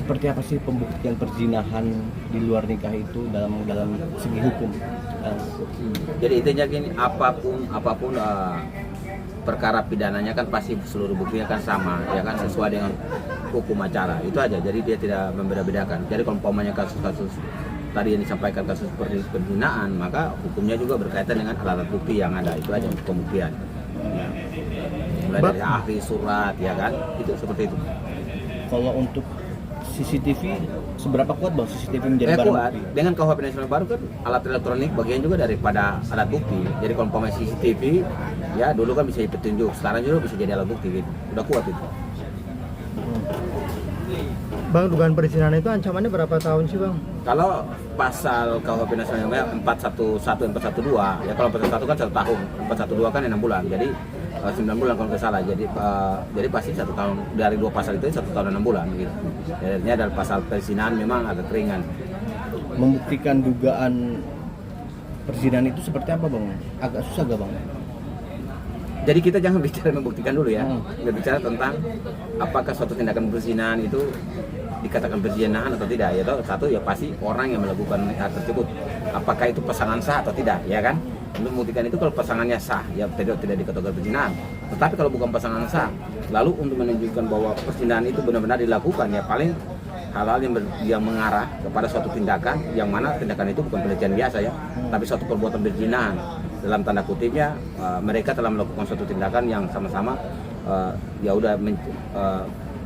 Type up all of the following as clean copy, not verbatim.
seperti apa sih pembuktian perzinahan di luar nikah itu dalam segi hukum? Jadi intinya gini, apapun perkara pidananya kan pasti seluruh buktinya kan sama, ya kan, sesuai dengan hukum acara itu aja. Jadi dia tidak membeda-bedakan. Jadi kalau umpamanya kasus-kasus tadi yang disampaikan kasus seperti penghinaan, maka hukumnya juga berkaitan dengan alat bukti yang ada, itu aja pembuktian. Ya. Mulai dari ahli, surat, ya kan, itu seperti itu. Kalau untuk CCTV, seberapa kuat bang CCTV menjadi barang kuat. bukti? Dengan KUHP nasional baru kan alat elektronik bagian juga daripada alat bukti. Jadi kalau umpamanya CCTV, ya dulu kan bisa jadi petunjuk, sekarang juga bisa jadi alat bukti gitu. Udah kuat itu. Bang, dugaan perzinahan itu ancamannya berapa tahun sih bang? Kalau pasal KUHP nasional 411, 412, ya kalau 411 kan 1 tahun, 412 kan 6 bulan, jadi 9 bulan kalau nggak salah. Jadi pasti 1 tahun dari 2 pasal itu 1 tahun 6 bulan gitu. Jadi ada pasal perzinahan memang agak ringan. Membuktikan dugaan perzinahan itu seperti apa bang? Agak susah gak bang? Jadi kita jangan bicara membuktikan dulu ya. Kita bicara tentang apakah suatu tindakan perzinahan itu dikatakan perzinahan atau tidak. Ya toh, satu ya pasti orang yang melakukan hal tersebut, apakah itu pasangan sah atau tidak, ya kan? Untuk membuktikan itu kalau pasangannya sah, ya tidak dikatakan perzinahan. Tetapi kalau bukan pasangan sah, lalu untuk menunjukkan bahwa perzinahan itu benar-benar dilakukan, ya paling hal-hal yang mengarah kepada suatu tindakan yang mana tindakan itu bukan pelecehan biasa ya, tapi suatu perbuatan perzinahan. Dalam tanda kutipnya mereka telah melakukan suatu tindakan yang sama-sama ya udah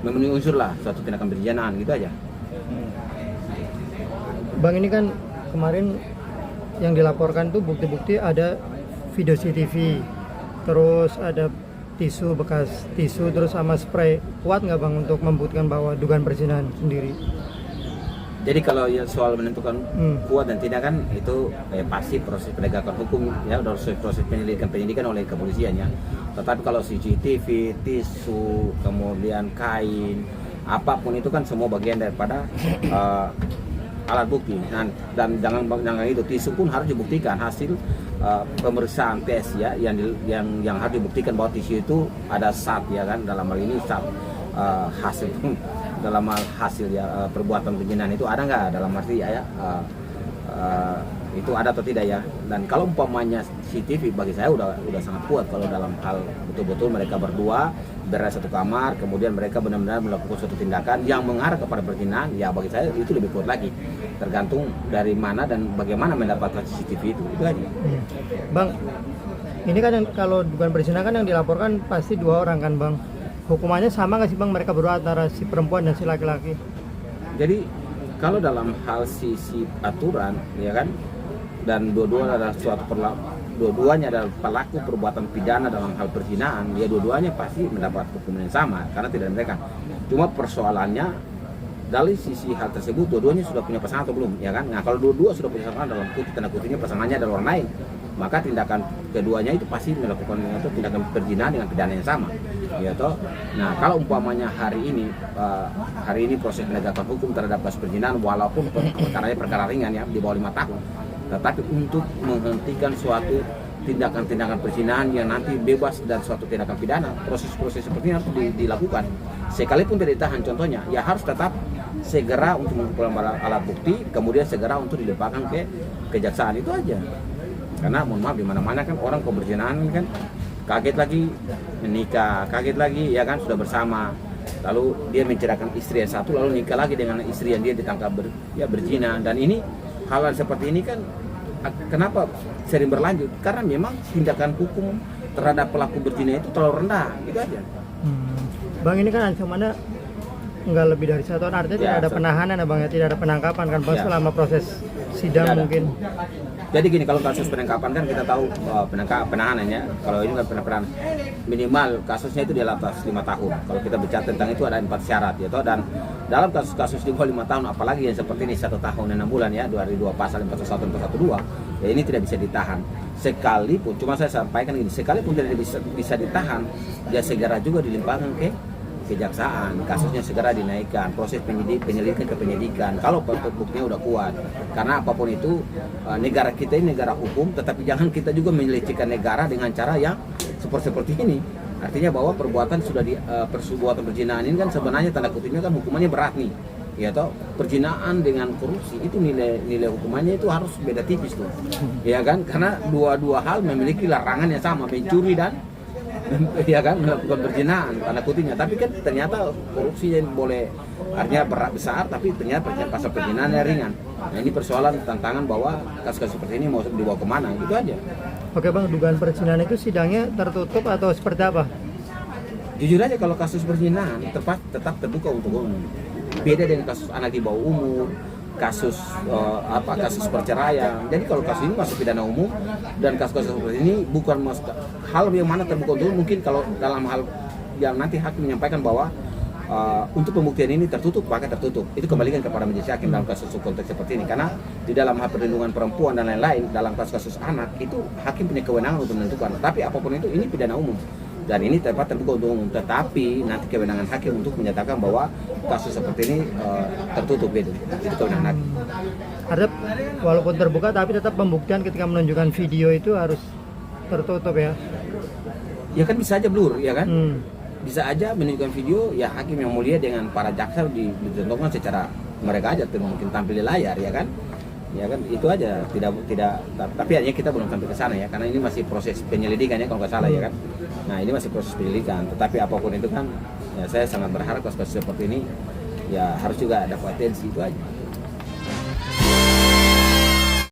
memenuhi unsur lah suatu tindakan perzinahan gitu aja. Bang, ini kan kemarin yang dilaporkan tuh bukti-bukti ada video CCTV, terus ada tisu, bekas tisu, terus sama spray. Kuat nggak bang untuk membuktikan bahwa dugaan perzinahan sendiri? Jadi kalau ya soal menentukan kuat dan tidak kan itu pasti proses penegakan hukum ya, proses penyidikan oleh kepolisian ya. Tetapi kalau CCTV, tisu, kemudian kain, apapun itu kan semua bagian daripada alat bukti. Dan jangan itu, tisu pun harus dibuktikan hasil pemeriksaan tes ya, yang harus dibuktikan bahwa tisu itu ada zat ya kan, dalam hal ini zat hasil dalam hal hasil ya perbuatan perzinahan itu ada nggak, dalam arti ya itu ada atau tidak ya. Dan kalau umpamanya CCTV bagi saya udah sangat kuat kalau dalam hal betul-betul mereka berdua berada satu kamar, kemudian mereka benar-benar melakukan suatu tindakan yang mengarah kepada perzinahan, ya bagi saya itu lebih kuat lagi, tergantung dari mana dan bagaimana mendapatkan CCTV itu aja. Bang, ini kan kalau dugaan perzinahan kan yang dilaporkan pasti 2 orang kan bang. Hukumannya sama nggak sih bang mereka berdua antara si perempuan dan si laki-laki? Jadi kalau dalam hal sisi aturan ya kan, dan dua-duanya adalah dua-duanya adalah pelaku perbuatan pidana dalam hal perzinahan, ya dua-duanya pasti mendapat hukuman yang sama karena tidak ada mereka. Cuma persoalannya dari sisi hal tersebut dua-duanya sudah punya pasangan atau belum ya kan. Nah kalau dua-dua sudah punya pasangan, dalam tanda kutipnya pasangannya adalah orang lain, maka tindakan keduanya itu pasti melakukan tindakan perzinahan dengan pidana yang sama ya toh. Nah kalau umpamanya hari ini proses penegakan hukum terhadap kasus perzinahan walaupun perkaranya perkara ringan ya, di bawah 5 tahun, tetapi untuk menghentikan suatu tindakan-tindakan perzinahan yang nanti bebas dan suatu tindakan pidana, proses-proses seperti ini harus dilakukan. Sekalipun tidak ditahan contohnya, ya harus tetap segera untuk mengumpulkan alat bukti, kemudian segera untuk dilimpahkan ke kejaksaan, itu aja. Karena mohon maaf, di mana-mana kan orang kalau berzinahan kan kaget lagi menikah, kaget lagi ya kan sudah bersama, lalu dia menceraikan istri yang satu, lalu nikah lagi dengan istri yang dia ditangkap berzina. Dan ini hal seperti ini kan kenapa sering berlanjut? Karena memang tindakan hukum terhadap pelaku berzina itu terlalu rendah, gitu aja. Bang, ini kan ancamannya nggak lebih dari 1 tahun, artinya tidak ada penahanan ya bang ya, tidak ada penangkapan kan bang selama proses sidang mungkin. Jadi gini, kalau kasus penangkapan kan kita tahu penahanannya, kalau ini kan penahanan minimal kasusnya itu di atas 5 tahun. Kalau kita bicara tentang itu ada 4 syarat ya toh. Dan dalam kasus-kasus di bawah 5 tahun, apalagi yang seperti ini 1 tahun dan 6 bulan ya, dari 2 pasal 411 dan 412, ya ini tidak bisa ditahan. Sekalipun, cuma saya sampaikan ini, sekalipun tidak bisa ditahan, ya segera juga dilimpahkan ke kejaksaan, kasusnya segera dinaikkan, proses penyelidikan ke penyidikan kalau buktinya udah kuat. Karena apapun itu negara kita ini negara hukum, tetapi jangan kita juga melecehkan negara dengan cara yang seperti ini. Artinya bahwa perbuatan perbuatan perzinahan ini kan sebenarnya tanda kutipnya kan hukumannya berat nih. ya toh perzinaan dengan korupsi itu nilai hukumannya itu harus beda tipis tuh, ya kan? Karena dua hal memiliki larangan yang sama, mencuri dan ya kan melakukan perzinaan tanda kutipnya. Tapi kan ternyata korupsi yang boleh artinya berat besar, tapi ternyata pasal perzinaan ringan. Nah ini persoalan tantangan bahwa kasus-kasus seperti ini mau dibawa kemana, gitu aja. Oke bang, dugaan perzinahan itu sidangnya tertutup atau seperti apa? Jujur aja kalau kasus perzinahan tetap terbuka untuk umum. Beda dengan kasus anak di bawah umur, kasus kasus perceraian. Jadi kalau kasus ini masuk pidana umum dan kasus-kasus seperti ini bukan hal yang mana terbuka untuk umum. Mungkin kalau dalam hal yang nanti hakim menyampaikan bahwa untuk pembuktian ini tertutup, maka tertutup. Itu kembalikan kepada majelis hakim dalam kasus konteks seperti ini. Karena di dalam hal perlindungan perempuan dan lain-lain, dalam kasus-kasus anak itu hakim punya kewenangan untuk menentukan. Tapi apapun itu, ini pidana umum. Dan ini tepat terbuka untuk umum, tetapi nanti kewenangan hakim untuk menyatakan bahwa kasus seperti ini tertutup gitu. Itu kewenangan hakim. Ada walaupun terbuka tapi tetap pembuktian ketika menunjukkan video itu harus tertutup ya? Ya kan bisa aja blur, ya kan? bisa aja menunjukkan video, ya hakim yang mulia dengan para jaksa ditentukan secara mereka aja mungkin tampil di layar, ya kan? Ya kan itu aja, tidak tapi hanya kita belum sampai ke sana ya, karena ini masih proses penyelidikan ya kalau nggak salah ya kan. Nah ini masih proses penyelidikan, tetapi apapun itu kan ya saya sangat berharap kasus seperti ini ya harus juga ada potensi, itu aja.